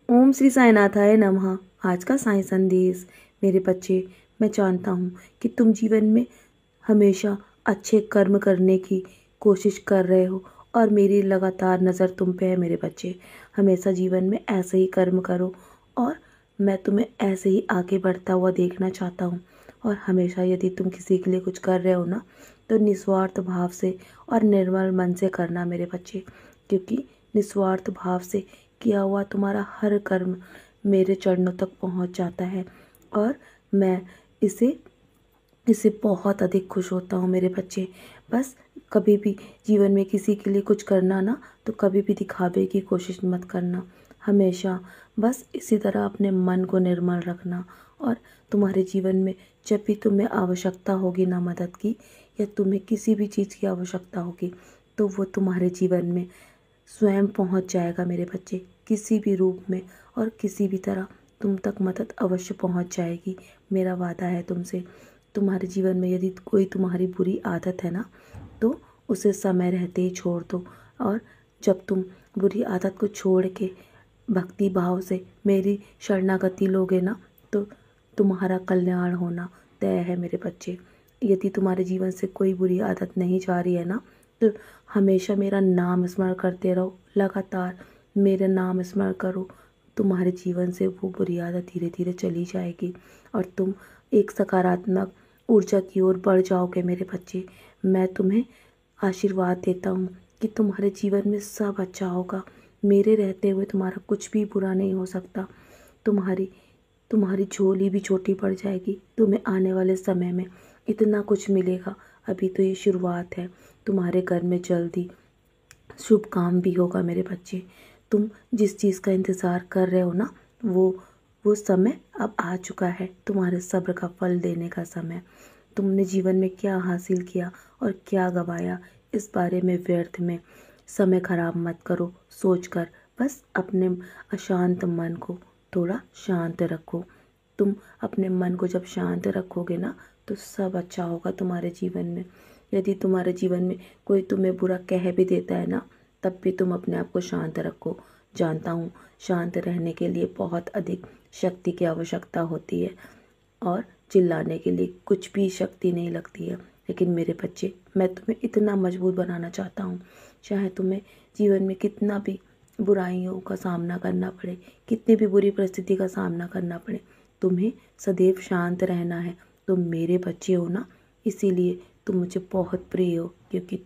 ओम श्री साईनाथाय नमः। आज का साईं संदेश। मेरे बच्चे, मैं जानता हूँ कि तुम जीवन में हमेशा अच्छे कर्म करने की कोशिश कर रहे हो और मेरी लगातार नज़र तुम पे है। मेरे बच्चे, हमेशा जीवन में ऐसे ही कर्म करो और मैं तुम्हें ऐसे ही आगे बढ़ता हुआ देखना चाहता हूँ। और हमेशा यदि तुम किसी के लिए कुछ कर रहे हो ना, तो निस्वार्थ भाव से और निर्मल मन से करना मेरे बच्चे, क्योंकि निस्वार्थ भाव से किया हुआ तुम्हारा हर कर्म मेरे चरणों तक पहुंच जाता है और मैं इसे इससे बहुत अधिक खुश होता हूँ। मेरे बच्चे, बस कभी भी जीवन में किसी के लिए कुछ करना ना, तो कभी भी दिखावे की कोशिश मत करना। हमेशा बस इसी तरह अपने मन को निर्मल रखना। और तुम्हारे जीवन में जब भी तुम्हें आवश्यकता होगी ना मदद की, या तुम्हें किसी भी चीज़ की आवश्यकता होगी, तो वो तुम्हारे जीवन में स्वयं पहुंच जाएगा। मेरे बच्चे, किसी भी रूप में और किसी भी तरह तुम तक मदद अवश्य पहुंच जाएगी। मेरा वादा है तुमसे। तुम्हारे जीवन में यदि कोई तुम्हारी बुरी आदत है ना, तो उसे समय रहते ही छोड़ दो। और जब तुम बुरी आदत को छोड़ के भक्ति भाव से मेरी शरणागति लोगे ना, तो तुम्हारा कल्याण होना तय है। मेरे बच्चे, यदि तुम्हारे जीवन से कोई बुरी आदत नहीं जा रही है ना, तो हमेशा मेरा नाम स्मरण करते रहो। लगातार मेरा नाम स्मरण करो। तुम्हारे जीवन से वो बुरी आदत धीरे धीरे चली जाएगी और तुम एक सकारात्मक ऊर्जा की ओर बढ़ जाओगे। मेरे बच्चे, मैं तुम्हें आशीर्वाद देता हूँ कि तुम्हारे जीवन में सब अच्छा होगा। मेरे रहते हुए तुम्हारा कुछ भी बुरा नहीं हो सकता। तुम्हारी तुम्हारी झोली भी छोटी पड़ जाएगी। तुम्हें आने वाले समय में इतना कुछ मिलेगा। अभी तो ये शुरुआत है। तुम्हारे घर में जल्दी शुभ काम भी होगा। मेरे बच्चे, तुम जिस चीज़ का इंतज़ार कर रहे हो ना, वो समय अब आ चुका है। तुम्हारे सब्र का फल देने का समय। तुमने जीवन में क्या हासिल किया और क्या गवाया, इस बारे में व्यर्थ में समय खराब मत करो सोचकर। बस अपने अशांत मन को थोड़ा शांत रखो। तुम अपने मन को जब शांत रखोगे ना, तो सब अच्छा होगा तुम्हारे जीवन में। यदि तुम्हारे जीवन में कोई तुम्हें बुरा कह भी देता है ना, तब भी तुम अपने आप को शांत रखो। जानता हूँ, शांत रहने के लिए बहुत अधिक शक्ति की आवश्यकता होती है और चिल्लाने के लिए कुछ भी शक्ति नहीं लगती है। लेकिन मेरे बच्चे, मैं तुम्हें इतना मजबूत बनाना चाहता हूँ, चाहे तुम्हें जीवन में कितना भी बुराइयों का सामना करना पड़े, कितनी भी बुरी परिस्थिति का सामना करना पड़े, तुम्हें सदैव शांत रहना है। तुम मेरे बच्चे हो ना, इसीलिए तुम मुझे बहुत प्रिय हो, क्योंकि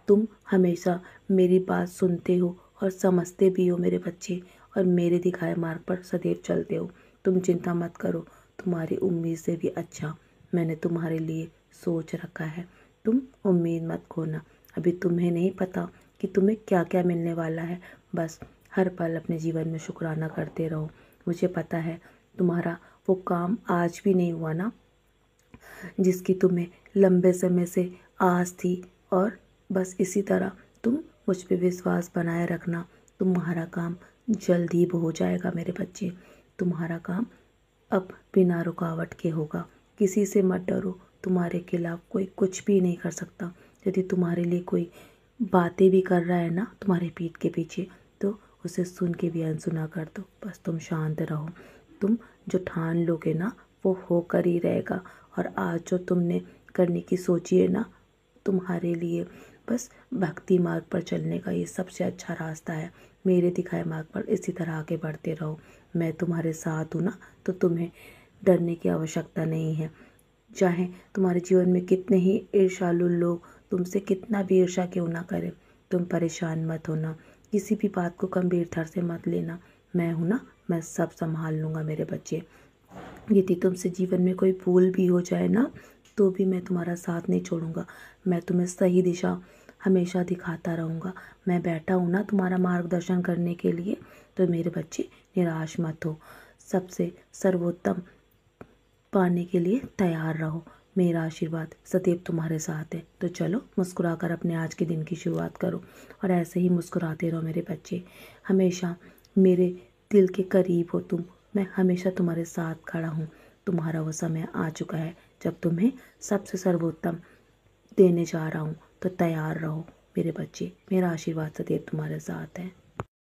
तुम हमेशा मेरी बात सुनते हो और समझते भी हो मेरे बच्चे, और मेरे दिखाए मार्ग पर सदैव चलते हो। तुम चिंता मत करो, तुम्हारी उम्मीद से भी अच्छा मैंने तुम्हारे लिए सोच रखा है। तुम उम्मीद मत खोना। अभी तुम्हें नहीं पता कि तुम्हें क्या क्या मिलने वाला है। बस हर पल अपने जीवन में शुक्राना करते रहो। मुझे पता है तुम्हारा वो काम आज भी नहीं हुआ ना, जिसकी तुम्हें लंबे समय से आस थी। और बस इसी तरह तुम मुझ पे विश्वास बनाए रखना। तुम्हारा काम जल्द ही हो जाएगा मेरे बच्चे। तुम्हारा काम अब बिना रुकावट के होगा। किसी से मत डरो। तुम्हारे खिलाफ कोई कुछ भी नहीं कर सकता। यदि तुम्हारे लिए कोई बातें भी कर रहा है ना तुम्हारे पीठ के पीछे, तो उसे सुन के भी अनसुना कर दो। बस तुम शांत रहो। तुम जो ठान लोगे ना, वो होकर ही रहेगा। और आज जो तुमने करने की सोची है ना, तुम्हारे लिए बस भक्ति मार्ग पर चलने का ये सबसे अच्छा रास्ता है। मेरे दिखाए मार्ग पर इसी तरह आगे बढ़ते रहो। मैं तुम्हारे साथ हूँ ना, तो तुम्हें डरने की आवश्यकता नहीं है। चाहे तुम्हारे जीवन में कितने ही ईर्ष्यालु लोग तुमसे कितना भी ईर्ष्या क्यों ना करें, तुम परेशान मत होना। किसी भी बात को गंभीरता से मत लेना। मैं हूँ ना, मैं सब संभाल लूँगा मेरे बच्चे। यदि तुमसे जीवन में कोई भूल भी हो जाए ना, तो भी मैं तुम्हारा साथ नहीं छोड़ूंगा। मैं तुम्हें सही दिशा हमेशा दिखाता रहूँगा। मैं बैठा हूँ ना तुम्हारा मार्गदर्शन करने के लिए। तो मेरे बच्चे, निराश मत हो। सबसे सर्वोत्तम पाने के लिए तैयार रहो। मेरा आशीर्वाद सदैव तुम्हारे साथ है। तो चलो, मुस्कुराकर अपने आज के दिन की शुरुआत करो और ऐसे ही मुस्कुराते रहो मेरे बच्चे। हमेशा मेरे दिल के करीब हो तुम। मैं हमेशा तुम्हारे साथ खड़ा हूँ। तुम्हारा वो समय आ चुका है जब तुम्हें सबसे सर्वोत्तम देने जा रहा हूँ। तो तैयार रहो मेरे बच्चे। मेरा आशीर्वाद सदैव तुम्हारे साथ है।